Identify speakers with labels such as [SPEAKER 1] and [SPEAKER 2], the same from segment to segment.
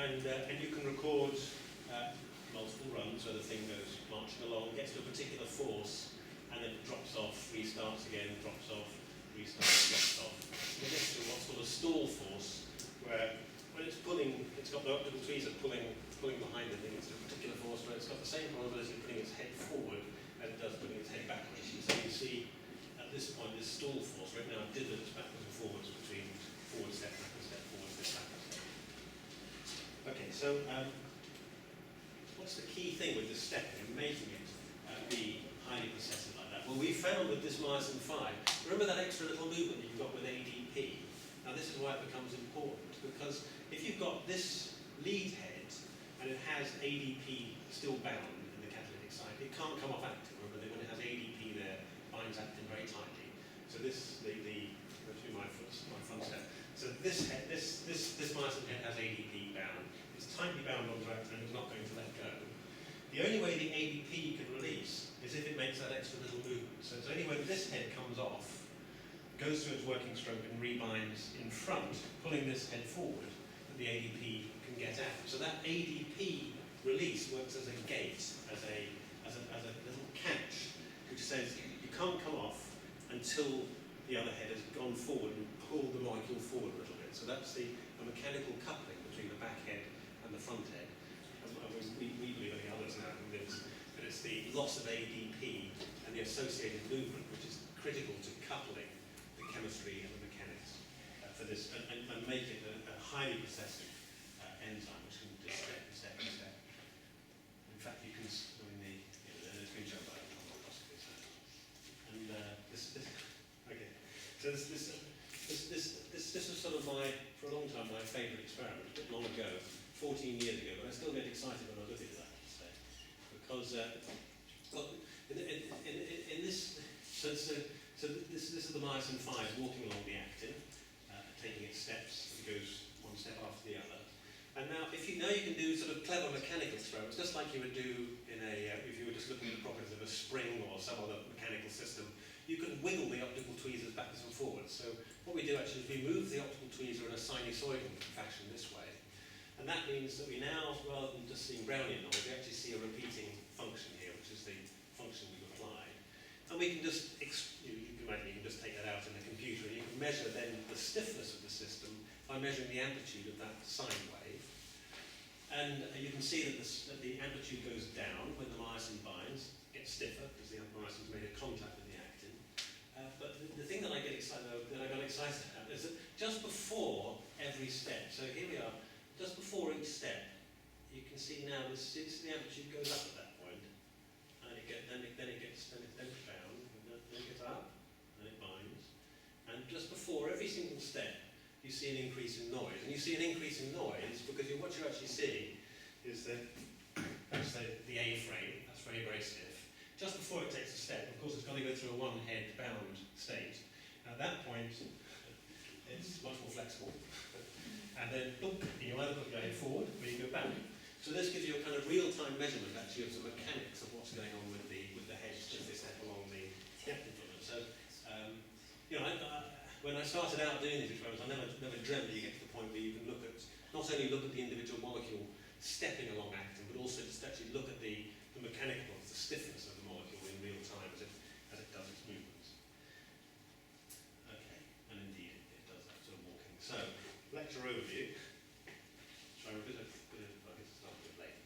[SPEAKER 1] And you can record multiple runs where the thing goes marching along, gets to a particular force, and then it drops off, restarts again, drops off, restarts, drops off. And it gets to what's called a stall force, where when it's pulling, it's got the optical tweezer pulling behind the thing, it's a particular force where it's got the same probability of putting its head forward as it does putting its head backwards. So you see at this point this stall force right now divots backwards and forwards between forward step, backward step, forward step, backward step. Okay, so what's the key thing with this stepping and making it be highly processive like that? Well, we found with this myosin 5, remember that extra little movement that you've got with ADP? Now this is why it becomes important, because if you've got this lead head and it has ADP still bound in the catalytic site, it can't come off actin. Remember that when it has ADP there, binds actin very tightly. So this, go through my front step. So this myosin head has ADP bound. It's tightly bound onto actin and it's not going to let go. The only way the ADP can release is if it makes that extra little movement. So it's only when this head comes off, goes through its working stroke and rebinds in front, pulling this head forward, that the ADP can get out. So that ADP release works as a gate, as a little catch, which says you can't come off until the other head has gone forward and pulled the molecule forward a little bit. So that's a mechanical coupling between the back head and the front head. We believe, I think others now convinced, that it's the loss of ADP and the associated movement which is critical to coupling the chemistry and the mechanics for this, and make it a highly processive enzyme which can just step. In fact, you can, it's been shown by microscopy. And okay. So this was sort of for a long time, my favourite experiment, a bit long ago, 14 years ago, but I still get excited when I look at that, because well, in this, so this is the myosin 5 walking along the actin, taking its steps. It goes one step after the other. And now, you can do sort of clever mechanical experiments, just like you would do in if you were just looking at the properties of a spring or some other mechanical system. You can wiggle the optical tweezers backwards and forwards. So what we do actually is we move the optical tweezer in a sinusoidal fashion this way. And that means that we now, rather than just seeing Brownian noise, we actually see a repeating function here, which is the function we've applied. And we can just, you can just take that out in the computer, and you can measure then the stiffness of the system by measuring the amplitude of that sine wave. And you can see that the amplitude goes down when the myosin binds, gets stiffer because the myosin's made a contact with the actin. But the thing that I got excited about is that just before every step, so here we are, just before each step, you can see now the amplitude goes up at that point, and then it gets bound, and then it gets up, and it binds, and just before every single step, you see an increase in noise, and you see an increase in noise because what you're actually seeing is that that's the A frame, that's very, very stiff. Just before it takes a step, of course, it's got to go through a one-head bound state. At that point, it's much more flexible. And then, boop, you either put your head forward or you go back. So this gives you a kind of real-time measurement, actually, of the mechanics of what's going on with the head as they step along the actin filament. So, when I started out doing these experiments, I never dreamt that you get to the point where you can not only look at the individual molecule stepping along actin, but also just actually look at the mechanical, the stiffness of the molecule in real time as it does its movements. Okay, and indeed it does that sort of walking. So, lecture overview. Sorry, I guess it's not a bit late.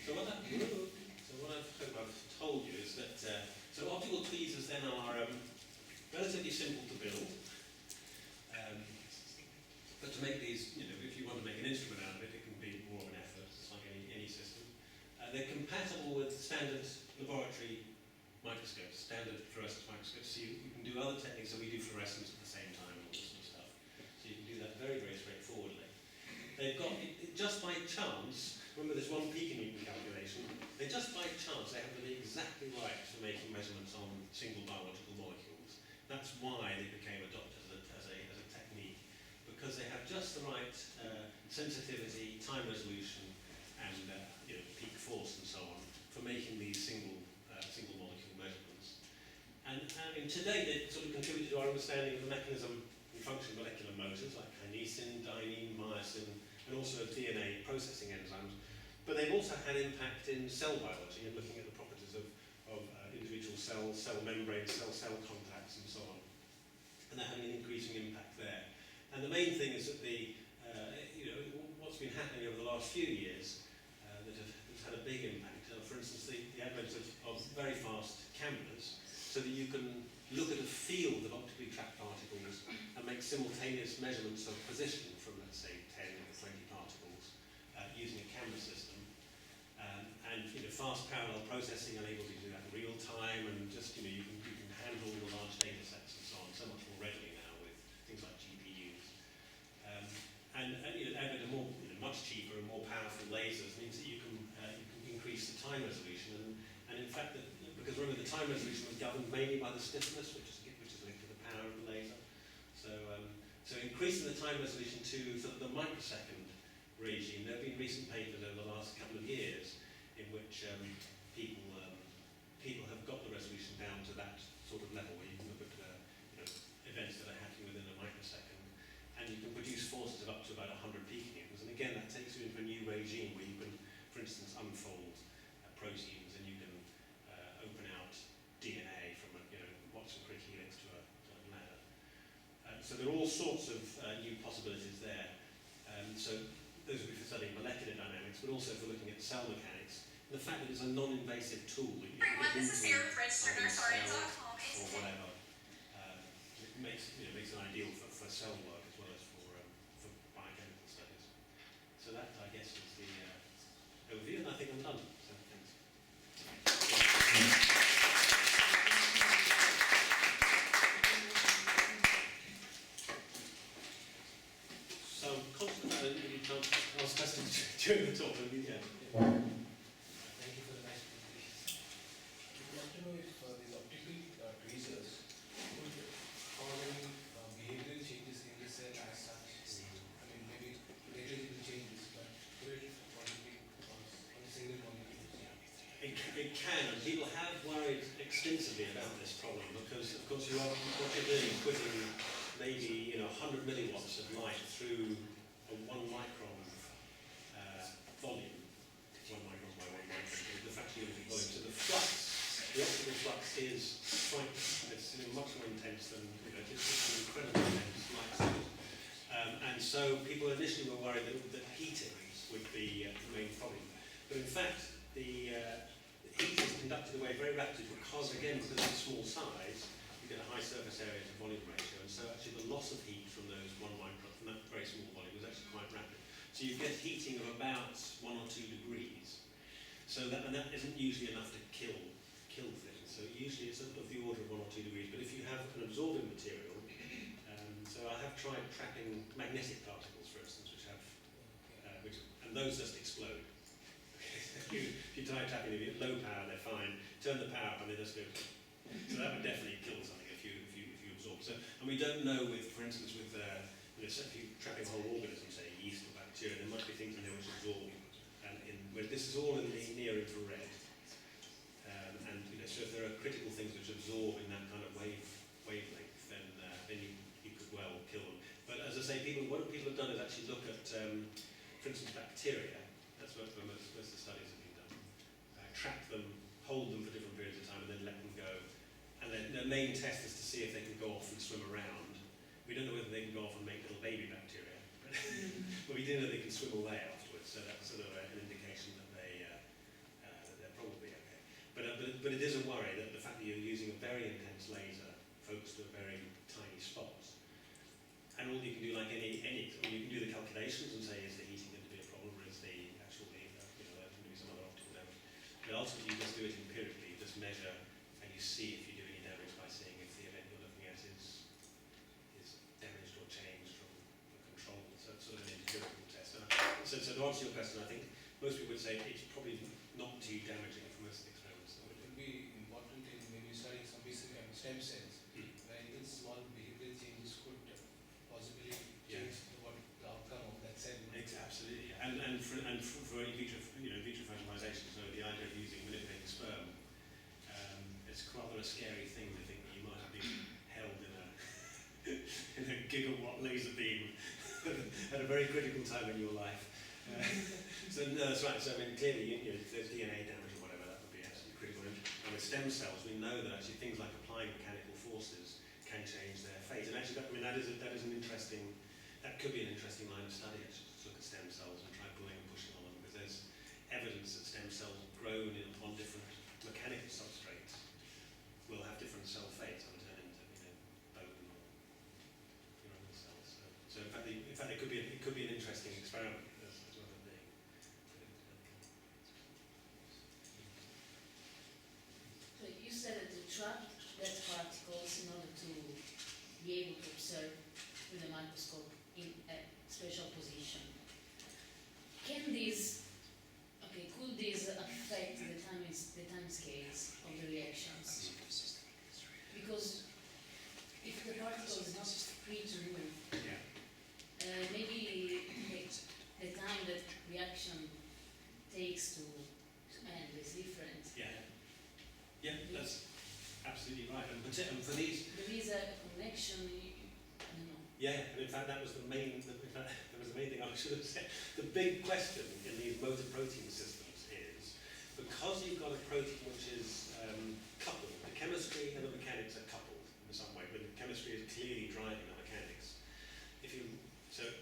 [SPEAKER 1] So what I've told you is that so optical tweezers then are relatively simple to build. But to make these, if you want to make an instrument out of it, it can be more of an effort. It's like any system. They're compatible with standard laboratory microscopes, standard fluorescence microscopes. So you can do other techniques, so we do fluorescence at the same time and all this sort of stuff. So you can do that very, very straightforwardly. They've got, just by chance, remember there's one Peak-Newton calculation, just by chance they happen to be exactly right for making measurements on single biological molecules. That's why they became adopted as a technique, because they have just the right sensitivity, time resolution, and peak force and so on for making these single molecule measurements. And today they sort of contributed to our understanding of the mechanism and function of molecular motors. also DNA processing enzymes. But they've also had impact in cell biology and looking at the properties of individual cells, cell membranes, cell contacts, and so on. And they're having an increasing impact there. And the main thing is that what's been happening over the last few years that's had a big impact. For instance, the advent of very fast cameras, so that you can look at a field of optically trapped particles and make simultaneous measurements of position from, let's say, 10 or 20 particles using a camera system. And fast parallel processing enables you to do that in real time, and just you can handle the large data sets and so on so much more readily now with things like GPUs. And advent of more much cheaper and more powerful lasers means that you can increase the time resolution, and in fact, because remember the time resolution was governed mainly by the stiffness, which is linked to the power of the laser. So increasing the time resolution to sort of the microsecond regime. There have been recent papers over the last couple of years in which people have got the resolution down to that sort of level where you can look at events that are happening within a microsecond, and you can produce forces of up to about 100 piconewtons. And again, that takes you into a new regime where you can, for instance, unfold proteins, and you can open out DNA from a Watson crick helix to a ladder. So there are all sorts of new possibilities there. So those would be for studying molecular dynamics, but also for looking at cell mechanics. And the fact that it's a non-invasive tool that you can put into a cell or whatever makes it ideal for cell work as well as for biochemical studies. So that, I guess, is the overview, and I think I'm done. So thanks. So I'm conscious that I didn't really chance to ask questions during the talk. Thank you for the nice presentation.
[SPEAKER 2] I'd like to know if these optical tweezers would cause any behavioral changes in the cell as such. I mean, maybe radiological changes, but could it possibly cause on a single molecule?
[SPEAKER 1] It can, and people have worried extensively about this problem because, of course, what you're doing is putting maybe 100 milliwatts of light through a 1 micron volume. 1 micron by 1 micron, the fractional unit volume. So the optical flux is quite, it's much more intense than, it's an incredibly intense light source. And so people initially were worried that heating would be the main problem. But in fact, the heat is conducted away very rapidly because of the small size, you get a high surface area to volume ratio, and so actually the loss of heat from those 1 micron, from that very small volume, was actually quite rapid. So you get heating of about 1 or 2 degrees. So that isn't usually enough to kill things. So usually it's of the order of 1 or 2 degrees. But if you have an absorbing material, so I have tried trapping magnetic particles, for instance, and those just explode. If you try trapping them at low power, they're fine. Turn the power up and they just go. So that would definitely kill something if you absorb. So, and we don't know for instance, if you're trapping a whole organism, say yeast or bacteria, there might be things in there which absorb. Where this is all in the near infrared. So if there are critical things which absorb in that kind of wavelength, then you could well kill them. But as I say, what people have done is actually look at, for instance, bacteria. That's where most of the studies have been done. Trap them, hold them for different periods of time, and then let them go. And then the main test is to see if they can go off and swim around. We don't know whether they can go off and make little baby bacteria, but we do know they can swim away afterwards. So that's sort of an indication that they're probably okay. But it is a worry that the fact that you're using a very intense laser focused to a very tiny spot, and all you can do, like any, you can do the calculations and say, is the heating going to be a problem, or is the actual, there going to be some other optical damage. But ultimately, you just do it empirically. You just measure, and you see if you do any damage by seeing if the event you're looking at is damaged or changed from the control. So it's sort of an empirical test. So to answer your question, I think most people would say it's probably not too damaging for most of the experiments.
[SPEAKER 2] So it would be important when you're studying some basic stem cells, where even small behavioral changes could possibly change what the outcome of that cell would be.
[SPEAKER 1] Absolutely, and for in vitro fertilization, so the idea of using manipulating sperm, it's rather a scary thing to think that you might have been held in a gigawatt laser beam at a very critical time in your life. So no, that's right. So I mean, clearly, you know, if there's DNA damage or whatever, that would be absolutely critical. And with stem cells, we know that actually things like applying mechanical forces can change their fate. And actually, I mean, that is an interesting. That could be an interesting line of study. Actually, to look at stem cells and try pulling and pushing on them, because there's evidence that stem cells grown on different mechanical substrates will have different cell fates and turn into, you know, bone or neuronal cells. So in fact, it could be an interesting experiment as well as being.
[SPEAKER 3] So you said that you trapped that particles in order to be able to observe with a microscope in a special position. Could these affect the time scales of the reactions? Because if the particle is not free to move,
[SPEAKER 1] Yeah.
[SPEAKER 3] maybe the time that reaction takes to end is different.
[SPEAKER 1] Yeah. Yeah, that's absolutely right. And for these.
[SPEAKER 3] There is a connection. I don't know.
[SPEAKER 1] Yeah, and in fact that was the main thing I should have said. The big question in these motor protein systems is, because you've got a protein which is coupled, the chemistry and the mechanics are coupled in some way, but the chemistry is clearly driving the mechanics.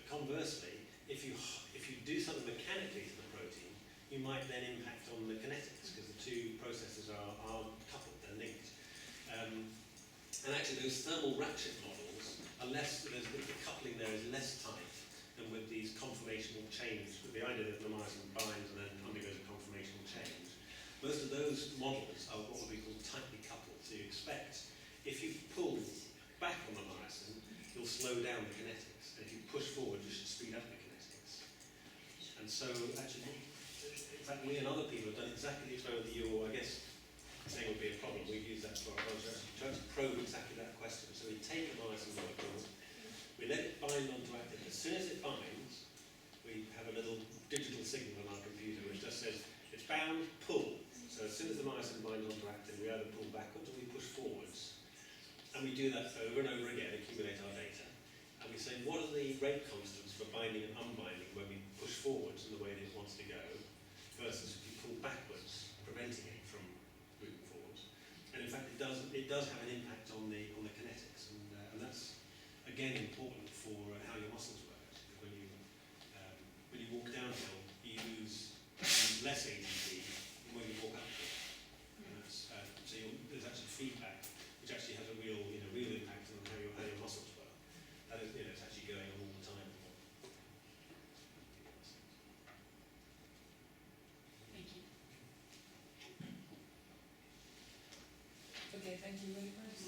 [SPEAKER 1] Conversely, if you do something mechanically to the protein, you might then impact on the kinetics, because the two processes are coupled, they're linked. And actually those thermal ratchet models are the coupling there is less tight than with these conformational chains, with the idea that the myosin binds and then undergoes a conformational change. Most of those models are what would be called tightly coupled. So you expect, if you pull back on the myosin, you'll slow down the kinetics. And if you push forward, you should speed up the kinetics. And so actually, in fact, we and other people have done exactly the experiment that you're, I guess, saying would be a problem. We've used that for our project, trying to probe exactly that question. So we take a myosin molecule, we let it bind onto actin. As soon as it binds, we have a little digital signal on our computer which just says, it's bound, pull. So as soon as the myosin binds onto actin, we either pull backwards or we push forwards. And we do that over and over again, accumulate our data. And we say, what are the rate constants for binding and unbinding when we push forwards in the way that it wants to go, versus if you pull backwards, preventing it from moving forwards. And in fact, it does have an impact on the kinetics, and that's again important for how your muscles work. Actually, when you walk downhill, you use less ATP than when you walk uphill. And that's, there's actually feedback, which actually has a real impact on how your muscles work. That is, it's actually going on all the time.
[SPEAKER 3] Thank you.
[SPEAKER 4] Okay, thank you very much.